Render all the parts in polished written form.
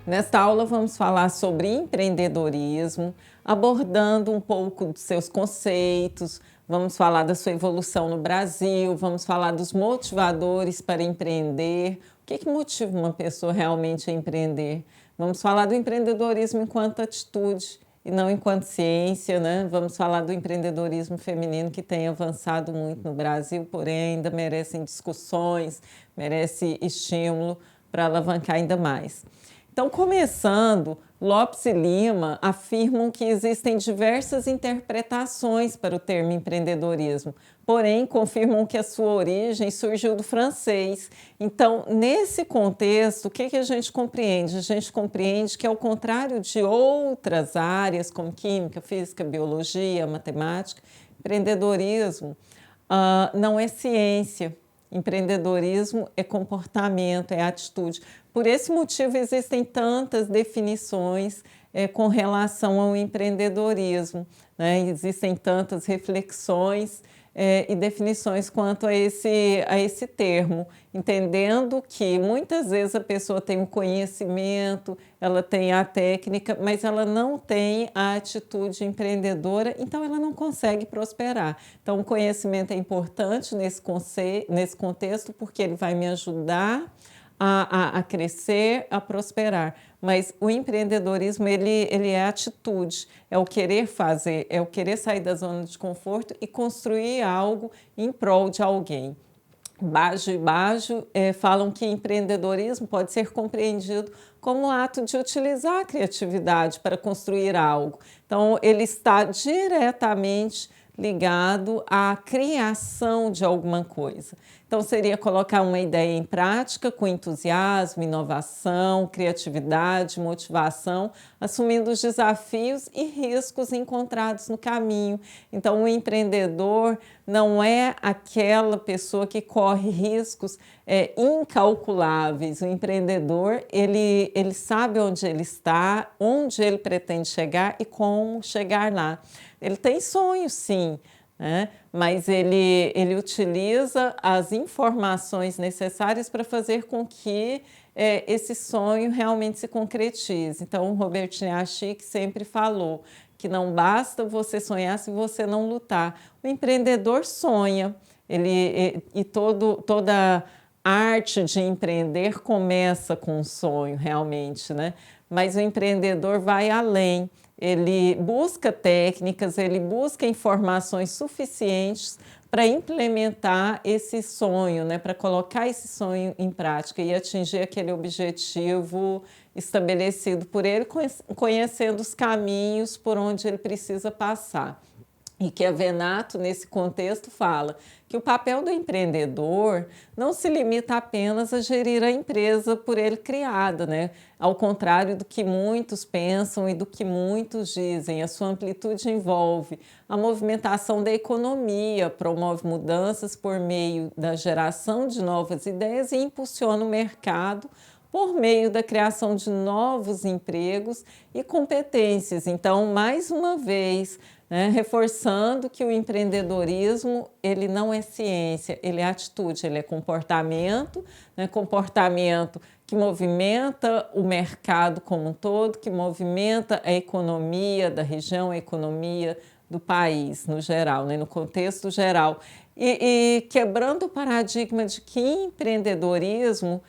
Nesta aula vamos falar sobre empreendedorismo, abordando um pouco dos seus conceitos, vamos falar da sua evolução no Brasil, vamos falar dos motivadores para empreender, o que motiva uma pessoa realmente a empreender. Vamos falar do empreendedorismo enquanto atitude e não enquanto ciência, né? Vamos falar do empreendedorismo feminino que tem avançado muito no Brasil, porém ainda merecem discussões, merece estímulo para alavancar ainda mais. Então, começando, Lopes e Lima afirmam que existem diversas interpretações para o termo empreendedorismo, porém confirmam que a sua origem surgiu do francês. Então, nesse contexto, o que a gente compreende? A gente compreende que, ao contrário de outras áreas como química, física, biologia, matemática, empreendedorismo não é ciência. Empreendedorismo é comportamento, é atitude. Por esse motivo, existem tantas definições com relação ao empreendedorismo, né? Existem tantas reflexões e definições quanto a esse termo, entendendo que muitas vezes a pessoa tem o conhecimento, ela tem a técnica, mas ela não tem a atitude empreendedora, então ela não consegue prosperar. Então, o conhecimento é importante nesse contexto, porque ele vai me ajudar a crescer, a prosperar. Mas o empreendedorismo, ele é atitude, é o querer fazer, é o querer sair da zona de conforto e construir algo em prol de alguém. Baggio e Baggio falam que empreendedorismo pode ser compreendido como o ato de utilizar a criatividade para construir algo. Então, ele está diretamente ligado à criação de alguma coisa. Então, seria colocar uma ideia em prática com entusiasmo, inovação, criatividade, motivação, assumindo os desafios e riscos encontrados no caminho. Então, o empreendedor não é aquela pessoa que corre riscos incalculáveis. O empreendedor, ele sabe onde ele está, onde ele pretende chegar e como chegar lá. Ele tem sonhos, sim, né? Mas ele utiliza as informações necessárias para fazer com que esse sonho realmente se concretize. Então, o Robert Niachik sempre falou que não basta você sonhar se você não lutar. O empreendedor sonha, toda arte de empreender começa com um sonho, realmente, né? Mas o empreendedor vai além. Ele busca técnicas, ele busca informações suficientes para implementar esse sonho, né? Para colocar esse sonho em prática e atingir aquele objetivo estabelecido por ele, conhecendo os caminhos por onde ele precisa passar. E que a Venato, nesse contexto, fala que o papel do empreendedor não se limita apenas a gerir a empresa por ele criada, né? Ao contrário do que muitos pensam e do que muitos dizem, a sua amplitude envolve a movimentação da economia, promove mudanças por meio da geração de novas ideias e impulsiona o mercado por meio da criação de novos empregos e competências. Então, mais uma vez, reforçando que o empreendedorismo ele não é ciência, ele é atitude, ele é comportamento, comportamento que movimenta o mercado como um todo, que movimenta a economia da região, a economia do país no geral, no contexto geral. E quebrando o paradigma de que empreendedorismo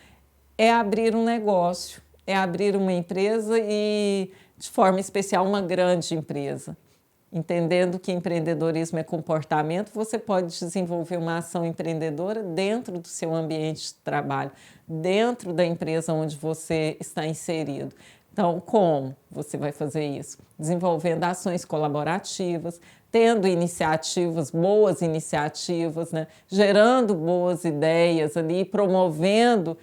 é abrir um negócio, é abrir uma empresa e, de forma especial, uma grande empresa. Entendendo que empreendedorismo é comportamento, você pode desenvolver uma ação empreendedora dentro do seu ambiente de trabalho, dentro da empresa onde você está inserido. Então, como você vai fazer isso? Desenvolvendo ações colaborativas, tendo iniciativas, boas iniciativas, gerando boas ideias ali, promovendo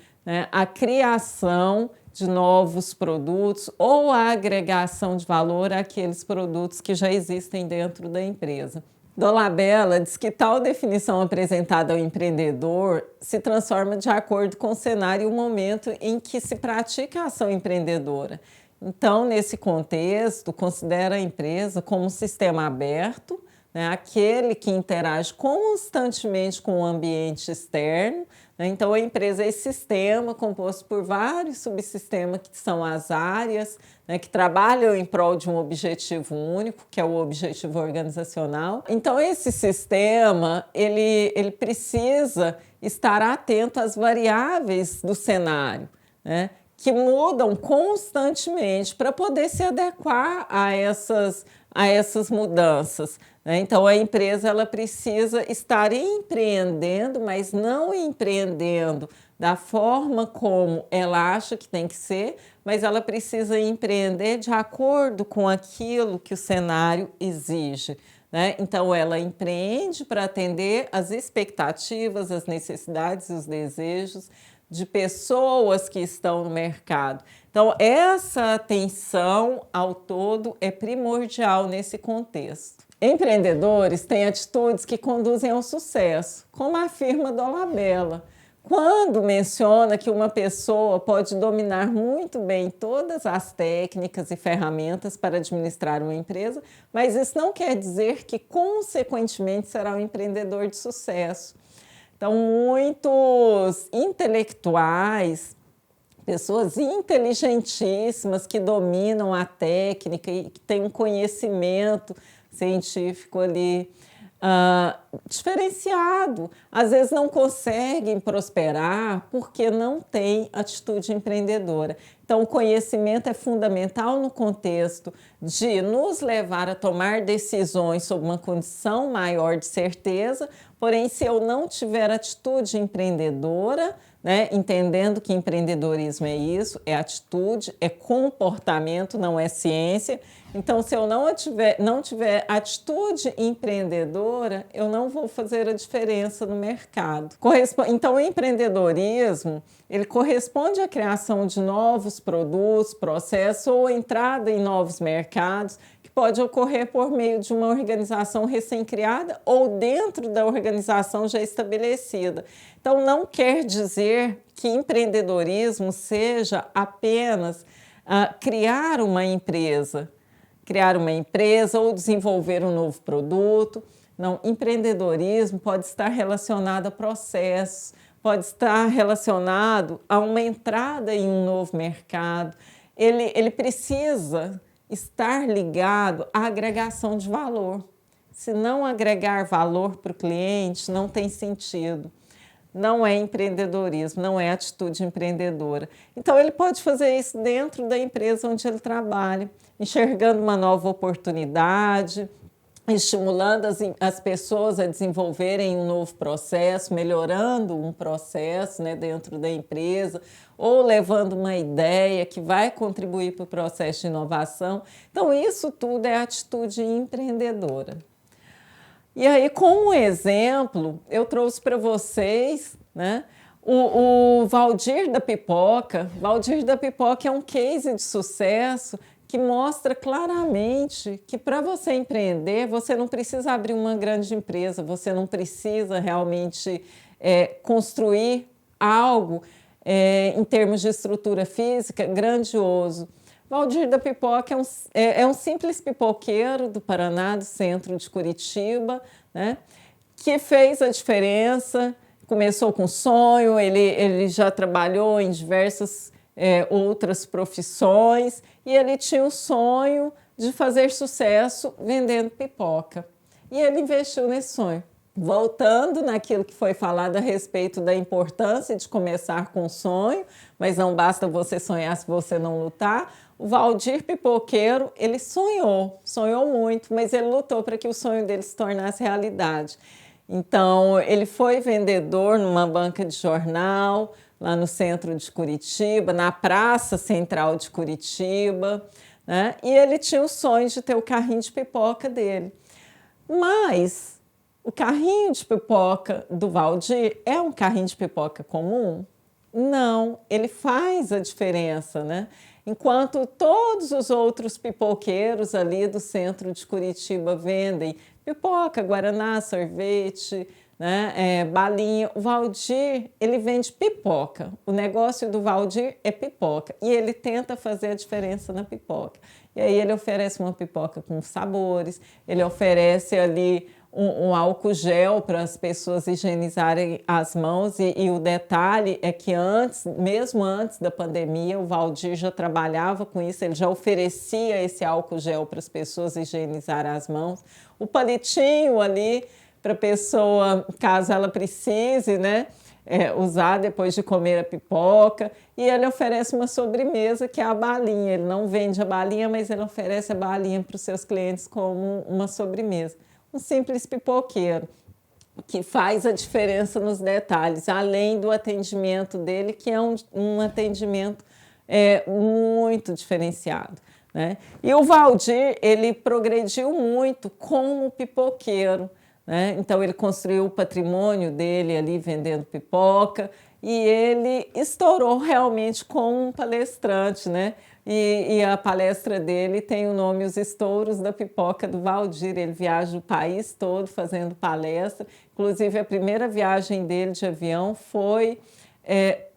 a criação de novos produtos ou a agregação de valor àqueles produtos que já existem dentro da empresa. Dolabella diz que tal definição apresentada ao empreendedor se transforma de acordo com o cenário e o momento em que se pratica a ação empreendedora. Então, nesse contexto, considera a empresa como um sistema aberto, né? Aquele que interage constantemente com o ambiente externo, né? Então, a empresa é esse sistema composto por vários subsistemas, que são as áreas, né, que trabalham em prol de um objetivo único, que é o objetivo organizacional. Então, esse sistema, ele precisa estar atento às variáveis do cenário, né, que mudam constantemente para poder se adequar a essas mudanças, né? Então, a empresa ela precisa estar empreendendo, mas não empreendendo da forma como ela acha que tem que ser, mas ela precisa empreender de acordo com aquilo que o cenário exige, né? Então, ela empreende para atender às expectativas, as necessidades e os desejos de pessoas que estão no mercado. Então, essa atenção ao todo é primordial nesse contexto. Empreendedores têm atitudes que conduzem ao sucesso, como afirma Dolabella, quando menciona que uma pessoa pode dominar muito bem todas as técnicas e ferramentas para administrar uma empresa, mas isso não quer dizer que, consequentemente, será um empreendedor de sucesso. Então, muitos intelectuais, pessoas inteligentíssimas que dominam a técnica e que têm um conhecimento científico ali diferenciado, às vezes não conseguem prosperar porque não têm atitude empreendedora. Então, o conhecimento é fundamental no contexto de nos levar a tomar decisões sob uma condição maior de certeza, porém, se eu não tiver atitude empreendedora, né, entendendo que empreendedorismo é isso, é atitude, é comportamento, não é ciência. Então, se eu não tiver atitude empreendedora, eu não vou fazer a diferença no mercado. Então, o empreendedorismo, ele corresponde à criação de novos produtos, processos ou entrada em novos mercados, que pode ocorrer por meio de uma organização recém-criada ou dentro da organização já estabelecida. Então, não quer dizer que empreendedorismo seja apenas criar uma empresa ou desenvolver um novo produto. Não, empreendedorismo pode estar relacionado a processos, pode estar relacionado a uma entrada em um novo mercado. Ele precisa estar ligado à agregação de valor. Se não agregar valor para o cliente, não tem sentido. Não é empreendedorismo, não é atitude empreendedora. Então, ele pode fazer isso dentro da empresa onde ele trabalha, enxergando uma nova oportunidade, estimulando as pessoas a desenvolverem um novo processo, melhorando um processo, né, dentro da empresa, ou levando uma ideia que vai contribuir para o processo de inovação. Então, isso tudo é atitude empreendedora. E aí, como um exemplo, eu trouxe para vocês, né, o Valdir da Pipoca. Valdir da Pipoca é um case de sucesso que mostra claramente que para você empreender, você não precisa abrir uma grande empresa, você não precisa realmente construir algo em termos de estrutura física grandioso. Valdir da Pipoca é um simples pipoqueiro do Paraná, do centro de Curitiba, né, que fez a diferença, começou com sonho, ele já trabalhou em diversas outras profissões e ele tinha o sonho de fazer sucesso vendendo pipoca. E ele investiu nesse sonho. Voltando naquilo que foi falado a respeito da importância de começar com sonho, mas não basta você sonhar se você não lutar. O Valdir Pipoqueiro, ele sonhou muito, mas ele lutou para que o sonho dele se tornasse realidade. Então, ele foi vendedor numa banca de jornal, lá no centro de Curitiba, na praça central de Curitiba, né? E ele tinha o sonho de ter o carrinho de pipoca dele. Mas o carrinho de pipoca do Valdir é um carrinho de pipoca comum? Não, ele faz a diferença, né? Enquanto todos os outros pipoqueiros ali do centro de Curitiba vendem pipoca, guaraná, sorvete, né? Balinha. O Valdir, ele vende pipoca. O negócio do Valdir é pipoca. E ele tenta fazer a diferença na pipoca. E aí ele oferece uma pipoca com sabores, ele oferece ali um álcool gel para as pessoas higienizarem as mãos. E o detalhe é que mesmo antes da pandemia, o Valdir já trabalhava com isso, ele já oferecia esse álcool gel para as pessoas higienizarem as mãos. O palitinho ali para a pessoa, caso ela precise, né, usar depois de comer a pipoca. E ele oferece uma sobremesa, que é a balinha. Ele não vende a balinha, mas ele oferece a balinha para os seus clientes como uma sobremesa. Um simples pipoqueiro, que faz a diferença nos detalhes, além do atendimento dele, que é um atendimento muito diferenciado, né? E o Valdir, ele progrediu muito como pipoqueiro, né? Então, ele construiu o patrimônio dele ali vendendo pipoca e ele estourou realmente como um palestrante, né? E a palestra dele tem o nome Os Estouros da Pipoca do Valdir. Ele viaja o país todo fazendo palestra. Inclusive, a primeira viagem dele de avião foi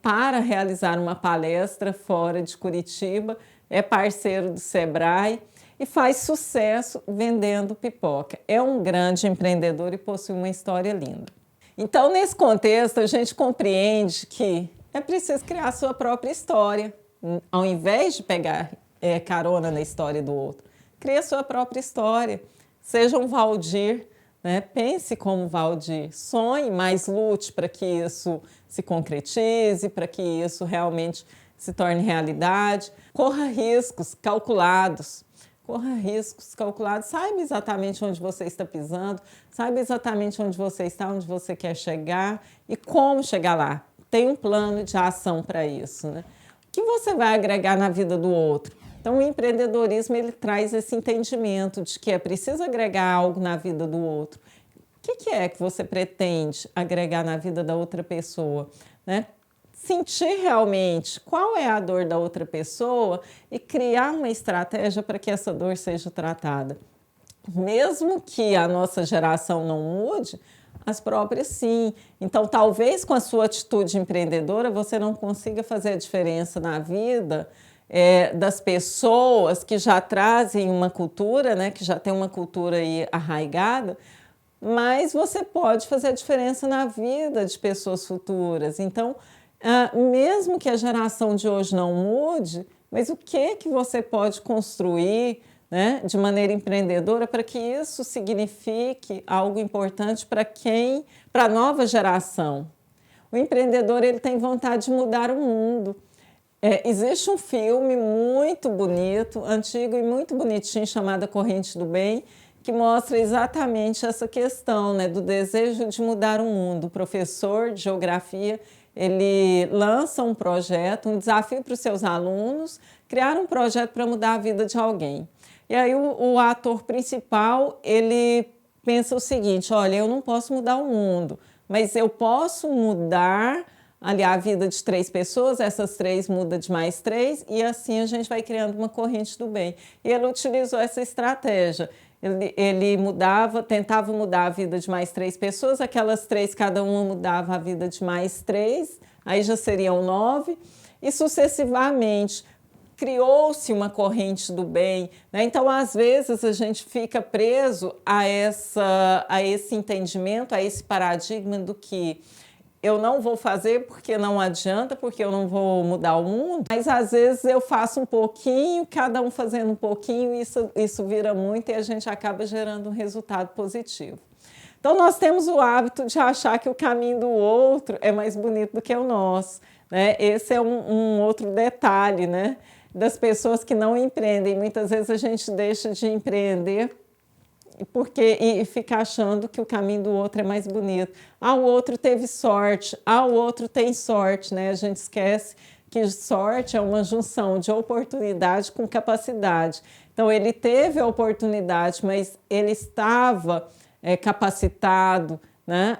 para realizar uma palestra fora de Curitiba. É parceiro do Sebrae e faz sucesso vendendo pipoca. É um grande empreendedor e possui uma história linda. Então, nesse contexto, a gente compreende que é preciso criar a sua própria história. Ao invés de pegar carona na história do outro, crie a sua própria história. Seja um Valdir, né? Pense como Valdir. Sonhe, mas lute para que isso se concretize, para que isso realmente se torne realidade. Corra riscos calculados. Corra riscos calculados. Saiba exatamente onde você está pisando, saiba exatamente onde você está, onde você quer chegar e como chegar lá. Tem um plano de ação para isso, né? O que você vai agregar na vida do outro? Então, o empreendedorismo ele traz esse entendimento de que é preciso agregar algo na vida do outro. O que é que você pretende agregar na vida da outra pessoa, né? Sentir realmente qual é a dor da outra pessoa e criar uma estratégia para que essa dor seja tratada. Mesmo que a nossa geração não mude, as próprias sim. Então, talvez com a sua atitude empreendedora você não consiga fazer a diferença na vida das pessoas que já trazem uma cultura, né, que já tem uma cultura aí arraigada, mas você pode fazer a diferença na vida de pessoas futuras. Então, mesmo que a geração de hoje não mude, mas o que você pode construir, né, de maneira empreendedora para que isso signifique algo importante para a nova geração. O empreendedor ele tem vontade de mudar o mundo. Existe um filme muito bonito, antigo e muito bonitinho, chamado A Corrente do Bem, que mostra exatamente essa questão, né, do desejo de mudar o mundo. O professor de geografia ele lança um projeto, um desafio para os seus alunos, criar um projeto para mudar a vida de alguém. E aí o ator principal, ele pensa o seguinte, olha, eu não posso mudar o mundo, mas eu posso mudar ali a vida de 3 pessoas, essas 3 mudam de mais 3 e assim a gente vai criando uma corrente do bem. E ele utilizou essa estratégia. Ele tentava mudar a vida de mais 3 pessoas, aquelas 3, cada uma mudava a vida de mais 3, aí já seriam 9, e sucessivamente criou-se uma corrente do bem, né? Então, às vezes, a gente fica preso a esse entendimento, a esse paradigma do que eu não vou fazer porque não adianta, porque eu não vou mudar o mundo, mas às vezes eu faço um pouquinho, cada um fazendo um pouquinho, isso vira muito e a gente acaba gerando um resultado positivo. Então, nós temos o hábito de achar que o caminho do outro é mais bonito do que o nosso, né? Esse é um outro detalhe, né, das pessoas que não empreendem. Muitas vezes a gente deixa de empreender e fica achando que o caminho do outro é mais bonito. O outro teve sorte, o outro tem sorte, né? A gente esquece que sorte é uma junção de oportunidade com capacidade. Então, ele teve a oportunidade, mas ele estava capacitado, né,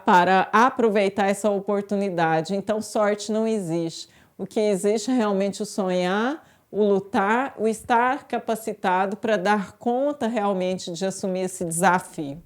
para aproveitar essa oportunidade. Então, sorte não existe. O que existe é realmente o sonhar, o lutar, o estar capacitado para dar conta realmente de assumir esse desafio.